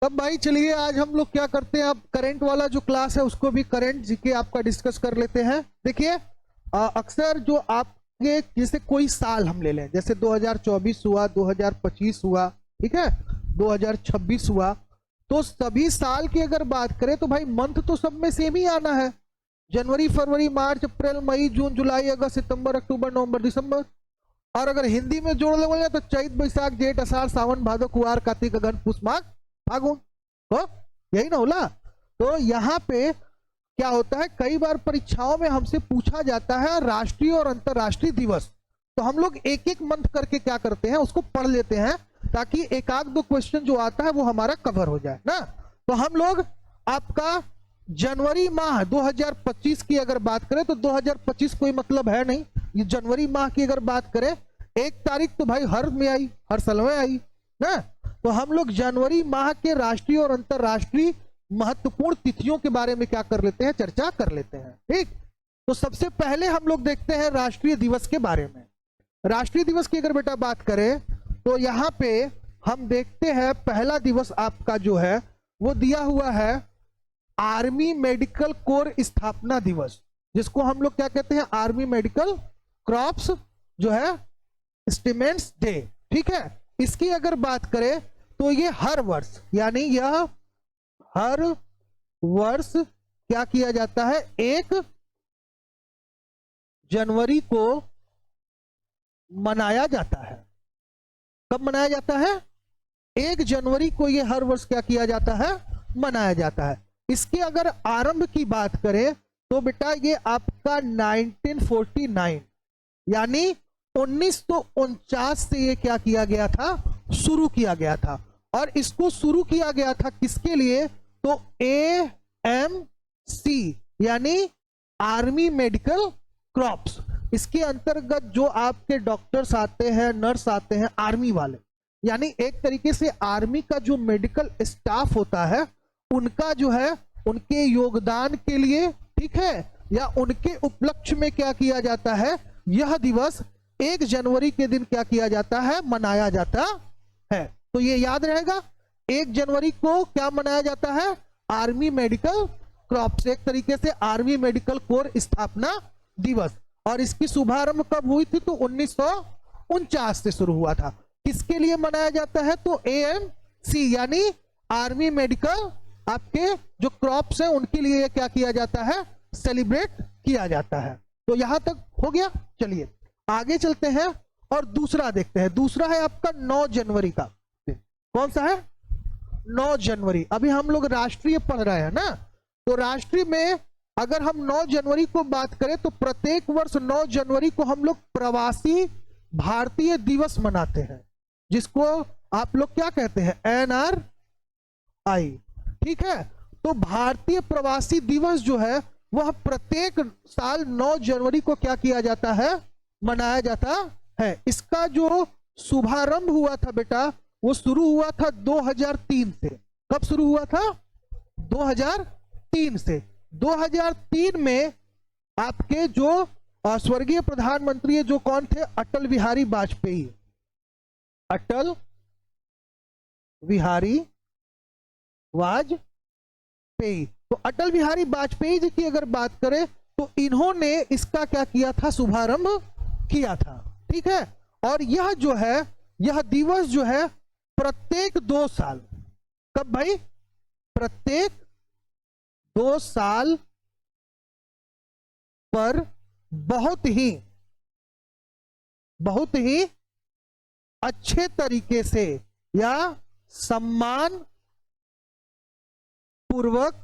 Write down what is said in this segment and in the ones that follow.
तब भाई चलिए आज हम लोग क्या करते हैं, अब करंट वाला जो क्लास है उसको भी करंट जीके आपका डिस्कस कर लेते हैं। देखिए अक्सर जो आपके जैसे कोई साल हम ले लें, जैसे 2024 हुआ, 2025 हुआ, ठीक है, 2026 हुआ, तो सभी साल की अगर बात करें तो भाई मंथ तो सब में सेम ही आना है। जनवरी, फरवरी, मार्च, अप्रैल, मई, जून, जुलाई, अगस्त, सितंबर, अक्टूबर, नवंबर, दिसंबर। और अगर हिंदी में जोड़ लेंगे तो चैत, बैसाख, जेठ, अषाढ़, सावन, भादो, कुआर, कार्तिक, अगहन, पुष, माघ, फागुन। तो यही ना होला। तो यहाँ पे क्या होता है, कई बार परीक्षाओं में हमसे पूछा जाता है राष्ट्रीय और अंतरराष्ट्रीय दिवस, तो हम लोग एक एक मंथ करके क्या करते हैं उसको पढ़ लेते हैं, ताकि एक आध दो क्वेश्चन जो आता है वो हमारा कवर हो जाए ना। तो हम लोग आपका जनवरी माह 2025 की अगर बात करें तो 2025 कोई मतलब है नहीं। ये जनवरी माह की अगर बात करें, 1 तारीख तो भाई हर में आई, हर साल में आई ना। तो हम लोग जनवरी माह के राष्ट्रीय और अंतरराष्ट्रीय महत्वपूर्ण तिथियों के बारे में क्या कर लेते हैं, चर्चा कर लेते हैं। ठीक, तो सबसे पहले हम लोग देखते हैं राष्ट्रीय दिवस के बारे में। राष्ट्रीय दिवस की अगर बेटा बात करें तो यहाँ पे हम देखते हैं पहला दिवस आपका जो है वो दिया हुआ है आर्मी मेडिकल कोर स्थापना दिवस, जिसको हम लोग क्या कहते हैं, आर्मी मेडिकल क्रॉप्स जो है स्टीमेंट्स डे। ठीक है, इसकी अगर बात करें तो ये हर वर्ष, यानी यह हर वर्ष क्या किया जाता है, 1 जनवरी को मनाया जाता है। कब मनाया जाता है, 1 जनवरी को ये हर वर्ष क्या किया जाता है, मनाया जाता है। इसके अगर आरंभ की बात करें तो बेटा ये आपका 1949 यानी 1949 से ये क्या किया गया था, शुरू किया गया था। और इसको शुरू किया गया था किसके लिए, तो AMC यानी आर्मी मेडिकल क्रॉप्स। इसके अंतर्गत जो आपके डॉक्टर्स आते हैं, नर्स आते हैं, आर्मी वाले, यानी एक तरीके से आर्मी का जो मेडिकल स्टाफ होता है उनका जो है उनके योगदान के लिए, ठीक है, या उनके उपलक्ष्य में क्या किया जाता है, यह दिवस 1 जनवरी के दिन क्या किया जाता है, मनाया जाता है। तो ये याद रहेगा, 1 जनवरी को क्या मनाया जाता है, आर्मी मेडिकल क्रॉप्स, एक तरीके से आर्मी मेडिकल कोर स्थापना दिवस। और इसकी शुभारंभ कब हुई थी, तो 1949 से शुरू हुआ था। किसके लिए मनाया जाता है, तो AMC यानी आर्मी मेडिकल आपके जो क्रॉप्स हैं उनके लिए क्या किया जाता है, सेलिब्रेट किया जाता है। तो यहां तक हो गया। चलिए आगे चलते हैं और दूसरा देखते हैं। दूसरा है आपका 9 जनवरी का दिन। कौन सा है, 9 जनवरी। अभी हम लोग राष्ट्रीय पढ़ रहे हैं ना, तो राष्ट्रीय में अगर हम 9 जनवरी को बात करें तो प्रत्येक वर्ष 9 जनवरी को हम लोग प्रवासी भारतीय दिवस मनाते हैं, जिसको आप लोग क्या कहते हैं, NRI। ठीक है, तो भारतीय प्रवासी दिवस जो है वह प्रत्येक साल 9 जनवरी को क्या किया जाता है, मनाया जाता है। इसका जो शुभारंभ हुआ था बेटा वो शुरू हुआ था 2003 से। कब शुरू हुआ था, 2003 से। 2003 में आपके जो स्वर्गीय प्रधानमंत्री जो कौन थे, अटल बिहारी वाजपेयी। अटल बिहारी वाजपेयी। तो अटल बिहारी वाजपेयी जी की अगर बात करें तो इन्होंने इसका क्या किया था, शुभारंभ किया था। ठीक है, और यह जो है, यह दिवस जो है प्रत्येक 2 साल, कब भाई, प्रत्येक 2 साल पर बहुत ही अच्छे तरीके से या सम्मान पूर्वक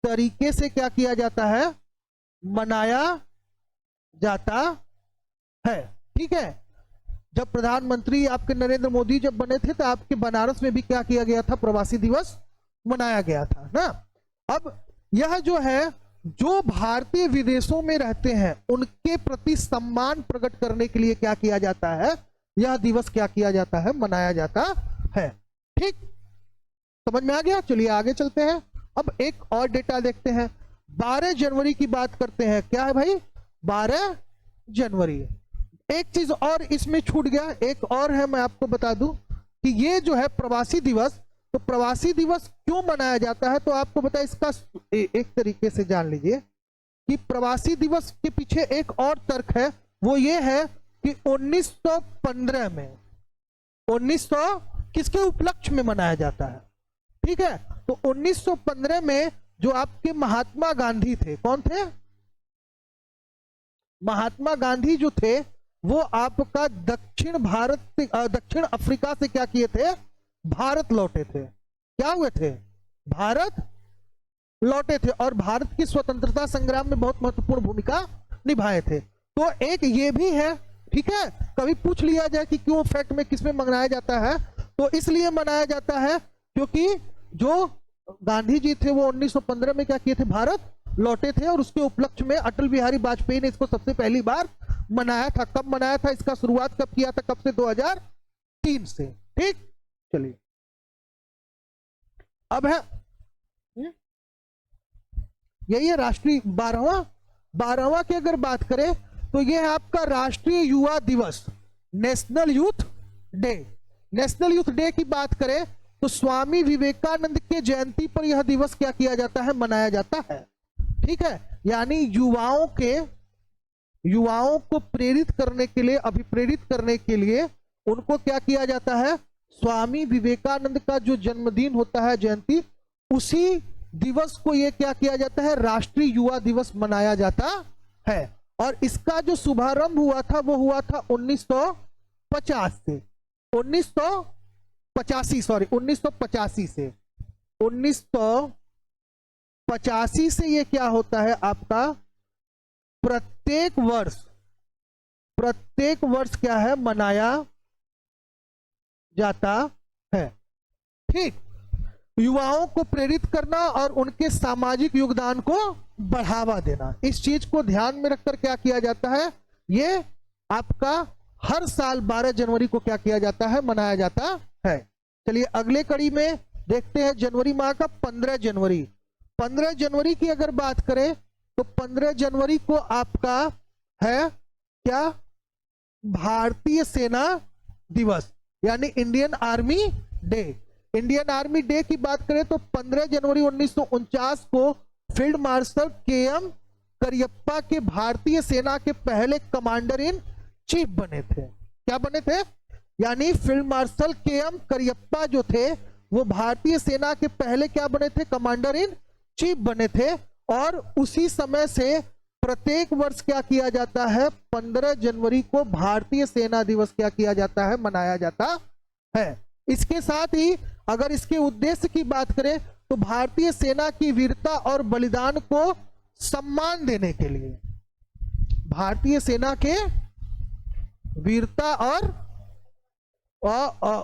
तरीके से क्या किया जाता है, मनाया जाता है। ठीक है, जब प्रधानमंत्री आपके नरेंद्र मोदी जब बने थे तो आपके बनारस में भी क्या किया गया था, प्रवासी दिवस मनाया गया था ना। अब यह जो है, जो भारतीय विदेशों में रहते हैं उनके प्रति सम्मान प्रकट करने के लिए क्या किया जाता है, यह दिवस क्या किया जाता है, मनाया जाता है। ठीक, समझ में आ गया। चलिए आगे चलते हैं। अब एक और डेटा देखते हैं, 12 जनवरी की बात करते हैं। क्या है भाई, 12 जनवरी। एक चीज और इसमें छूट गया, एक और है, मैं आपको बता दूं, कि ये जो है प्रवासी दिवस, तो प्रवासी दिवस क्यों मनाया जाता है, तो आपको बताया इसका एक तरीके से जान लीजिए कि प्रवासी दिवस के पीछे एक और तर्क है, वो ये है कि 1915 में 1900 किसके उपलक्ष्य में मनाया जाता है, ठीक है। तो 1915 में जो आपके महात्मा गांधी थे, कौन थे, महात्मा गांधी जो थे वो आपका दक्षिण अफ्रीका से क्या किए थे, भारत लौटे थे। क्या हुए थे, भारत लौटे थे और भारत की स्वतंत्रता संग्राम में बहुत महत्वपूर्ण भूमिका निभाए थे। तो एक ये भी है, ठीक है। कभी पूछ लिया जाए कि क्यों फैक्ट में किसमें मनाया जाता है, तो इसलिए मनाया जाता है क्योंकि जो गांधी जी थे वो 1915 में क्या किए थे, भारत लौटे थे और उसके उपलक्ष्य में अटल बिहारी वाजपेयी ने इसको सबसे पहली बार मनाया था। कब मनाया था, इसका शुरुआत कब किया था, कब से, 2003 से, ठीक। चलिए अब है यही है राष्ट्रीय 12वां की अगर बात करें तो यह है आपका राष्ट्रीय युवा दिवस, national youth day. National youth day की बात करें तो स्वामी विवेकानंद के जयंती पर यह दिवस क्या किया जाता है, मनाया जाता है, ठीक है। यानी युवाओं को प्रेरित करने के लिए, अभिप्रेरित करने के लिए उनको क्या किया जाता है, स्वामी विवेकानंद का जो जन्मदिन होता है, जयंती, उसी दिवस को ये क्या किया जाता है, राष्ट्रीय युवा दिवस मनाया जाता है। और इसका जो शुभारंभ हुआ था वो हुआ था 1985 से 1985 से 1985 से ये क्या होता है आपका, प्रत्येक वर्ष क्या है, मनाया जाता है, ठीक। युवाओं को प्रेरित करना और उनके सामाजिक योगदान को बढ़ावा देना, इस चीज को ध्यान में रखकर क्या किया जाता है, ये आपका हर साल 12 जनवरी को क्या किया जाता है, मनाया जाता है। चलिए अगले कड़ी में देखते हैं जनवरी माह का 15 जनवरी। 15 जनवरी की अगर बात करें तो 15 जनवरी को आपका है क्या, भारतीय सेना दिवस, यानी Indian army day. Indian army day की बात करें तो 15 जनवरी 1949 को फील्ड मार्शल के.एम. करियप्पा के भारतीय सेना के पहले कमांडर इन चीफ बने थे। क्या बने थे, यानी फील्ड मार्शल के.एम. करियप्पा जो थे वो भारतीय सेना के पहले क्या बने थे, कमांडर इन चीफ बने थे। और उसी समय से प्रत्येक वर्ष क्या किया जाता है, 15 जनवरी को भारतीय सेना दिवस क्या किया जाता है, मनाया जाता है। इसके साथ ही अगर इसके उद्देश्य की बात करें तो भारतीय सेना की वीरता और बलिदान को सम्मान देने के लिए, भारतीय सेना के वीरता और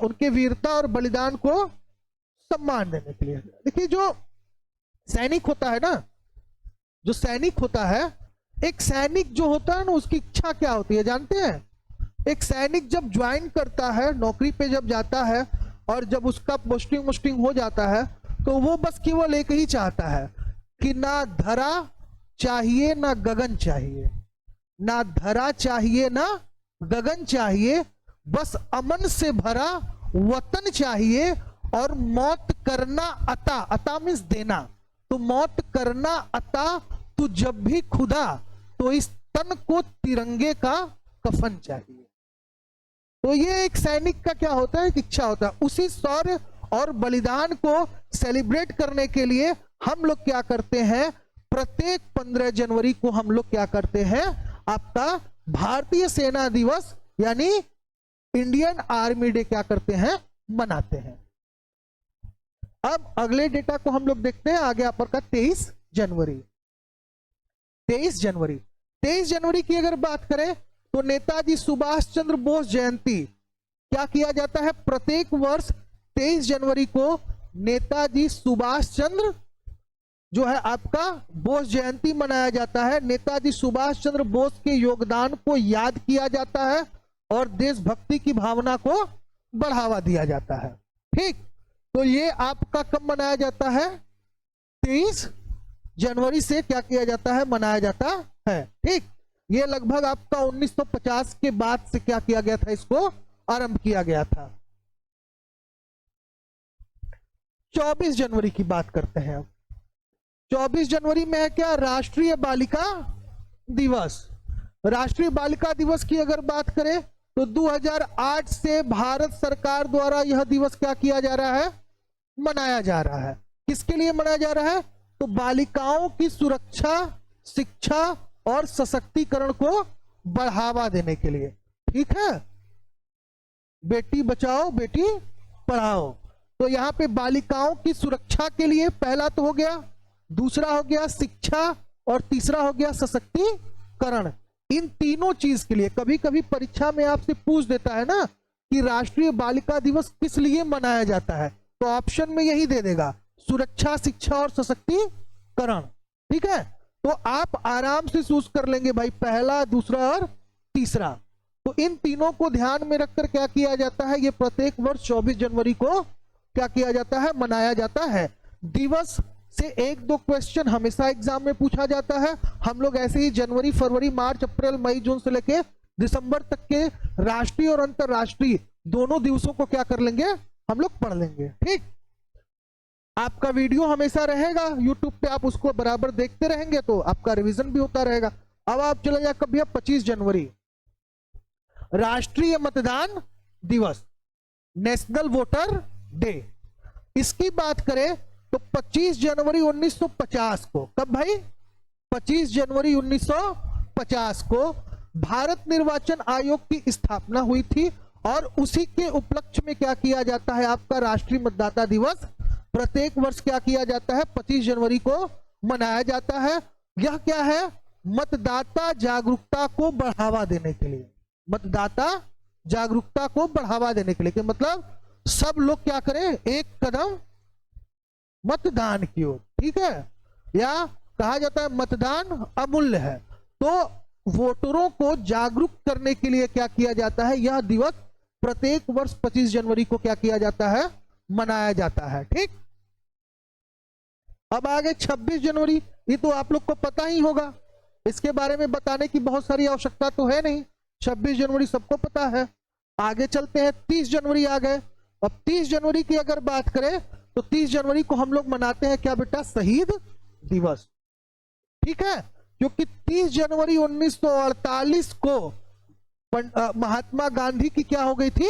उनके वीरता और बलिदान को सम्मान देने के लिए। देखिए जो सैनिक होता है ना, जो सैनिक होता है, एक सैनिक जो होता है ना, उसकी इच्छा क्या होती है जानते हैं, एक सैनिक जब ज्वाइन करता है, नौकरी पे जब जाता है और जब उसका पोस्टिंग हो जाता है तो वो बस केवल एक ही चाहता है कि ना धरा चाहिए ना गगन चाहिए, ना धरा चाहिए ना गगन चाहिए, बस अमन से भरा वतन चाहिए और मौत करना अता, अता मीन्स देना, तो मौत करना अता तो जब भी खुदा, तो इस तन को तिरंगे का कफन चाहिए। तो ये एक सैनिक का क्या होता है, एक इच्छा होता है। उसी शौर्य और बलिदान को सेलिब्रेट करने के लिए हम लोग क्या करते हैं, प्रत्येक 15 जनवरी को हम लोग क्या करते हैं, आपका भारतीय सेना दिवस यानी इंडियन आर्मी डे क्या करते हैं, मनाते हैं। अब अगले डेटा को हम लोग देखते हैं, आगे आपका का 23 जनवरी। 23 जनवरी की अगर बात करें तो नेताजी सुभाष चंद्र बोस जयंती क्या किया जाता है, प्रत्येक वर्ष 23 जनवरी को नेताजी सुभाष चंद्र जो है आपका बोस जयंती मनाया जाता है। नेताजी सुभाष चंद्र बोस के योगदान को याद किया जाता है और देशभक्ति की भावना को बढ़ावा दिया जाता है, ठीक। तो ये आपका कब मनाया जाता है, 23 जनवरी से क्या किया जाता है, मनाया जाता है, ठीक। ये लगभग आपका 1950 के बाद से क्या किया गया था, इसको आरंभ किया गया था। 24 जनवरी की बात करते हैं। अब 24 जनवरी में है क्या, राष्ट्रीय बालिका दिवस। राष्ट्रीय बालिका दिवस की अगर बात करें तो 2008 से भारत सरकार द्वारा यह दिवस क्या किया जा रहा है, मनाया जा रहा है। किसके लिए मनाया जा रहा है, तो बालिकाओं की सुरक्षा, शिक्षा और सशक्तिकरण को बढ़ावा देने के लिए। ठीक है, बेटी बचाओ बेटी पढ़ाओ। तो यहां पे बालिकाओं की सुरक्षा के लिए पहला तो हो गया, दूसरा हो गया शिक्षा और तीसरा हो गया सशक्तिकरण। इन तीनों चीज के लिए कभी कभी परीक्षा में आपसे पूछ देता है ना कि राष्ट्रीय बालिका दिवस किस लिए मनाया जाता है, तो ऑप्शन में यही दे देगा, सुरक्षा, शिक्षा और सशक्तिकरण। ठीक है, तो आप आराम से चूज कर लेंगे भाई, पहला, दूसरा और तीसरा। तो इन तीनों को ध्यान में रखकर क्या किया जाता है, ये प्रत्येक वर्ष 24 जनवरी को क्या किया जाता है, मनाया जाता है। दिवस से 1-2 क्वेश्चन हमेशा एग्जाम में पूछा जाता है। हम लोग ऐसे ही जनवरी, फरवरी, मार्च, अप्रैल, मई, जून से लेके दिसंबर तक के राष्ट्रीय और अंतरराष्ट्रीय दोनों दिवसों को क्या कर लेंगे, हम लोग पढ़ लेंगे। ठीक, आपका वीडियो हमेशा रहेगा यूट्यूब पे, आप उसको बराबर देखते रहेंगे तो आपका रिवीजन भी होता रहेगा। अब आप चले जाए कभी, 25 जनवरी राष्ट्रीय मतदान दिवस, नेशनल वोटर डे। इसकी बात करें तो 25 जनवरी 1950 को, कब भाई, 25 जनवरी 1950 को भारत निर्वाचन आयोग की स्थापना हुई थी और उसी के उपलक्ष्य में क्या किया जाता है, आपका राष्ट्रीय मतदाता दिवस प्रत्येक वर्ष क्या किया जाता है, 25 जनवरी को मनाया जाता है। यह क्या है, मतदाता जागरूकता को बढ़ावा देने के लिए, मतदाता जागरूकता को बढ़ावा देने के लिए, कि मतलब सब लोग क्या करें, एक कदम मतदान की ओर। ठीक है, या कहा जाता है मतदान अमूल्य है। तो वोटरों को जागरूक करने के लिए क्या किया जाता है, यह दिवस प्रत्येक वर्ष 25 जनवरी को क्या किया जाता है, मनाया जाता है। ठीक, अब आगे 26 जनवरी, ये तो आप लोग को पता ही होगा, इसके बारे में बताने की बहुत सारी आवश्यकता तो है नहीं, 26 जनवरी सबको पता है। आगे चलते हैं, 30 जनवरी आ गए। अब 30 जनवरी की अगर बात करें तो 30 जनवरी को हम लोग मनाते हैं क्या बेटा, शहीद दिवस। ठीक है, क्योंकि 30 जनवरी 1948 को महात्मा गांधी की क्या हो गई थी,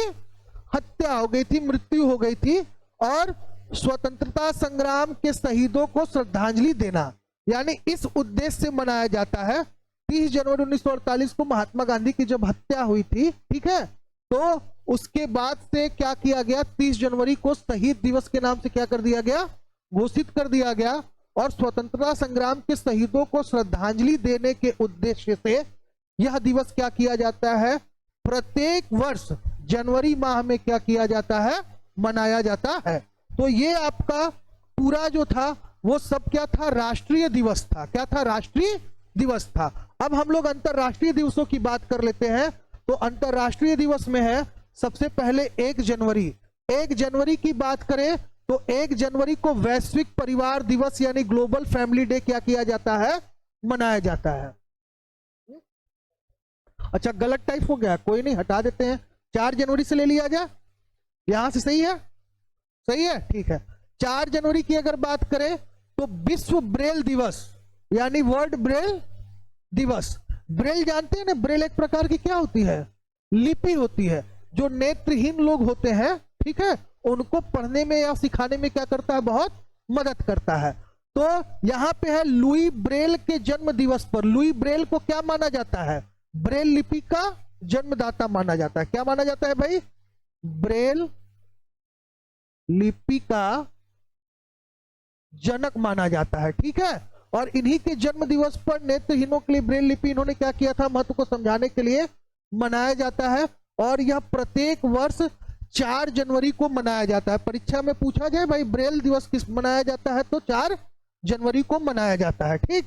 हत्या हो गई थी, मृत्यु हो गई थी। और स्वतंत्रता संग्राम के शहीदों को श्रद्धांजलि देना, यानी इस उद्देश्य से मनाया जाता है। 30 जनवरी 1948 को महात्मा गांधी की जब हत्या हुई थी, ठीक है, तो उसके बाद से क्या किया गया, 30 जनवरी को शहीद दिवस के नाम से क्या कर दिया गया, घोषित कर दिया गया। और स्वतंत्रता संग्राम के शहीदों को श्रद्धांजलि देने के उद्देश्य से यह दिवस क्या किया जाता है, प्रत्येक वर्ष जनवरी माह में क्या किया जाता है, मनाया जाता है। तो ये आपका पूरा जो था वो सब क्या था, राष्ट्रीय दिवस था। क्या था, राष्ट्रीय दिवस था। अब हम लोग अंतरराष्ट्रीय दिवसों की बात कर लेते हैं। तो अंतरराष्ट्रीय दिवस में है सबसे पहले 1 जनवरी। 1 जनवरी की बात करें तो 1 जनवरी को वैश्विक परिवार दिवस यानी ग्लोबल फैमिली डे क्या किया जाता है, मनाया जाता है। अच्छा, गलत टाइप हो गया, कोई नहीं, हटा देते हैं, 4 जनवरी से ले लिया जाए, यहां से सही है, सही है, ठीक है। 4 जनवरी की अगर बात करें तो विश्व ब्रेल दिवस यानी वर्ल्ड ब्रेल दिवस। ब्रेल जानते हैं ना, ब्रेल एक प्रकार की क्या होती है, लिपि होती है, जो नेत्रहीन लोग होते हैं, ठीक है, उनको पढ़ने में या सिखाने में क्या करता है, बहुत मदद करता है। तो यहां पे है लुई ब्रेल के जन्म दिवस पर, लुई ब्रेल को क्या माना जाता है, ब्रेल लिपि का जन्मदाता माना जाता है। क्या माना जाता है भाई, ब्रेल लिपि का जनक माना जाता है, ठीक है। और इन्हीं के जन्म दिवस पर नेत्रहीनों के लिए ब्रेल लिपि इन्होंने क्या किया था, महत्व को समझाने के लिए मनाया जाता है। और यह प्रत्येक वर्ष 4 जनवरी को मनाया जाता है। परीक्षा में पूछा जाए भाई ब्रेल दिवस किस मनाया जाता है, तो 4 जनवरी को मनाया जाता है, ठीक।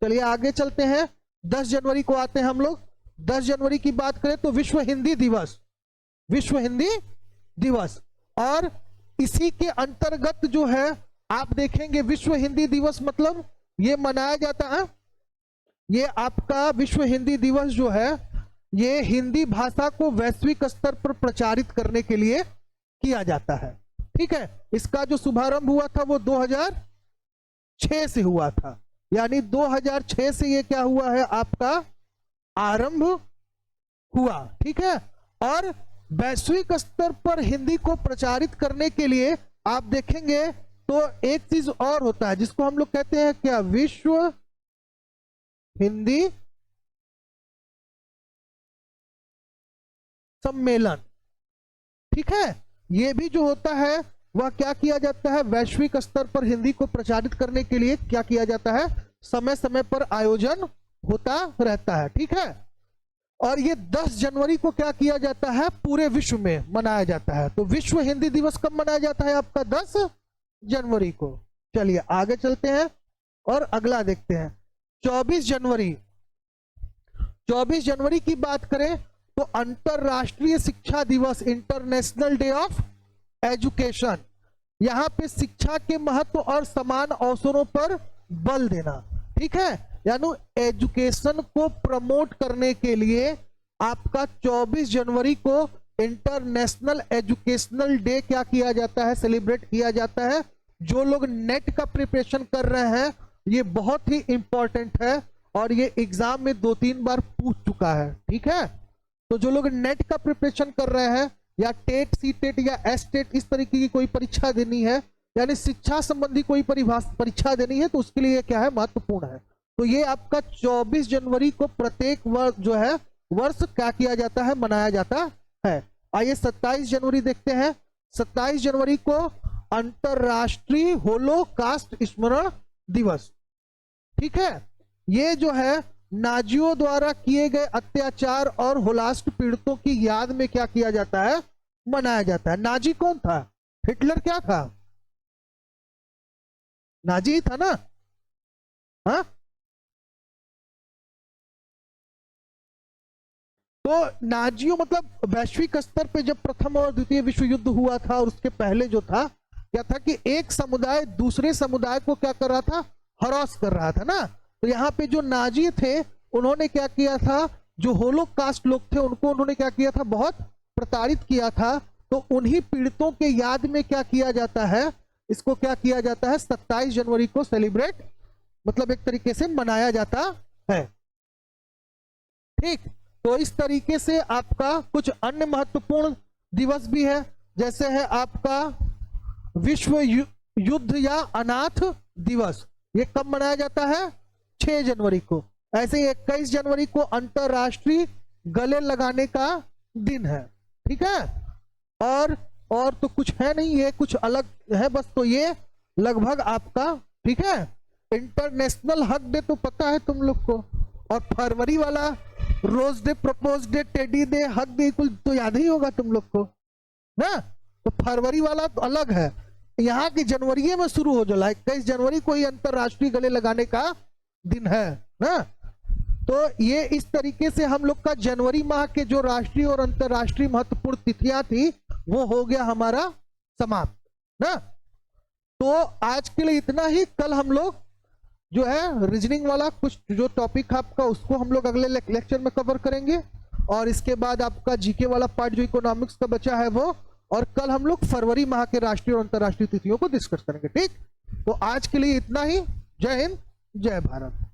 चलिए आगे चलते हैं, 10 जनवरी को आते हैं हम लोग। 10 जनवरी की बात करें तो विश्व हिंदी दिवस, विश्व हिंदी दिवस। और इसी के अंतर्गत जो है आप देखेंगे विश्व हिंदी दिवस मतलब ये मनाया जाता है, ये आपका विश्व हिंदी दिवस जो है ये हिंदी भाषा को वैश्विक स्तर पर प्रचारित करने के लिए किया जाता है, ठीक है, इसका जो शुभारंभ हुआ था वो 2006 से हुआ था, यानी 2006 से ये क्या हुआ है आपका आरंभ हुआ। ठीक है, और वैश्विक स्तर पर हिंदी को प्रचारित करने के लिए आप देखेंगे तो एक चीज और होता है जिसको हम लोग कहते हैं क्या, विश्व हिंदी सम्मेलन। ठीक है, ये भी जो होता है वह क्या किया जाता है, वैश्विक स्तर पर हिंदी को प्रचारित करने के लिए क्या किया जाता है, समय समय पर आयोजन होता रहता है। ठीक है, और ये 10 जनवरी को क्या किया जाता है, पूरे विश्व में मनाया जाता है। तो विश्व हिंदी दिवस कब मनाया जाता है आपका, 10 जनवरी को। चलिए आगे चलते हैं और अगला देखते हैं 24 जनवरी। 24 जनवरी की बात करें तो अंतरराष्ट्रीय शिक्षा दिवस, इंटरनेशनल डे ऑफ एजुकेशन। यहां पे शिक्षा के महत्व और समान अवसरों पर बल देना। ठीक है, यानी एजुकेशन को प्रमोट करने के लिए आपका 24 जनवरी को इंटरनेशनल एजुकेशनल डे क्या किया जाता है, सेलिब्रेट किया जाता है। जो लोग नेट का प्रिपरेशन कर रहे हैं ये बहुत ही इंपॉर्टेंट है और ये एग्जाम में 2-3 बार पूछ चुका है। ठीक है, तो जो लोग नेट का प्रिपरेशन कर रहे हैं या टेट, सी टेट या एस टेट इस तरीके की कोई परीक्षा देनी है, यानी शिक्षा संबंधी कोई परीक्षा देनी है, तो उसके लिए क्या है, महत्वपूर्ण है। तो ये आपका 24 जनवरी को प्रत्येक वर्ष जो है वर्ष क्या किया जाता है, मनाया जाता है। आइए 27 जनवरी देखते हैं। 27 जनवरी को अंतरराष्ट्रीय होलोकास्ट स्मरण दिवस। ठीक है, ये जो है नाजियों द्वारा किए गए अत्याचार और होलास्ट पीड़ितों की याद में क्या किया जाता है, मनाया जाता है। नाजी कौन था, हिटलर क्या था, नाजी ही था ना। हाँ, तो नाजियों मतलब वैश्विक स्तर पे जब प्रथम और द्वितीय विश्व युद्ध हुआ था और उसके पहले जो था क्या था कि एक समुदाय दूसरे समुदाय को क्या कर रहा था, हरास कर रहा था ना। तो यहाँ पे जो नाजी थे उन्होंने क्या किया था, जो होलोकास्ट लोग थे उनको उन्होंने क्या किया था, बहुत प्रताड़ित किया था। तो उन्हीं पीड़ितों के याद में क्या किया जाता है, इसको क्या किया जाता है, 27 जनवरी को सेलिब्रेट मतलब एक तरीके से मनाया जाता है। ठीक, तो इस तरीके से आपका कुछ अन्य महत्वपूर्ण दिवस भी है, जैसे है आपका विश्व युद्ध या अनाथ दिवस। ये कब मनाया जाता है, 6 जनवरी को। ऐसे ही 21 जनवरी को अंतरराष्ट्रीय गले लगाने का दिन है। ठीक है, और तो कुछ है नहीं, ये कुछ अलग है बस। तो ये लगभग आपका ठीक है। इंटरनेशनल हक डे तो पता है तुम लोग को, और फरवरी वाला rose day, propose day, teddy day, hug day कुल तो याद ही होगा तुम लोग को ना। तो फरवरी वाला तो अलग है, यहाँ की जनवरी में शुरू हो जाला। 21 जनवरी को ही अंतरराष्ट्रीय गले लगाने का दिन है ना। तो ये इस तरीके से हम लोग का जनवरी माह के जो राष्ट्रीय और अंतरराष्ट्रीय महत्वपूर्ण तिथियां थी वो हो गया हमारा समाप्त ना। तो आज के लिए इतना ही। कल हम लोग जो है रीजनिंग वाला कुछ जो टॉपिक आपका उसको हम लोग अगले लेक्चर में कवर करेंगे, और इसके बाद आपका जीके वाला पार्ट जो इकोनॉमिक्स का बचा है वो, और कल हम लोग फरवरी माह के राष्ट्रीय और अंतरराष्ट्रीय तिथियों को डिस्कस करेंगे। ठीक, तो आज के लिए इतना ही। जय हिंद, जय भारत।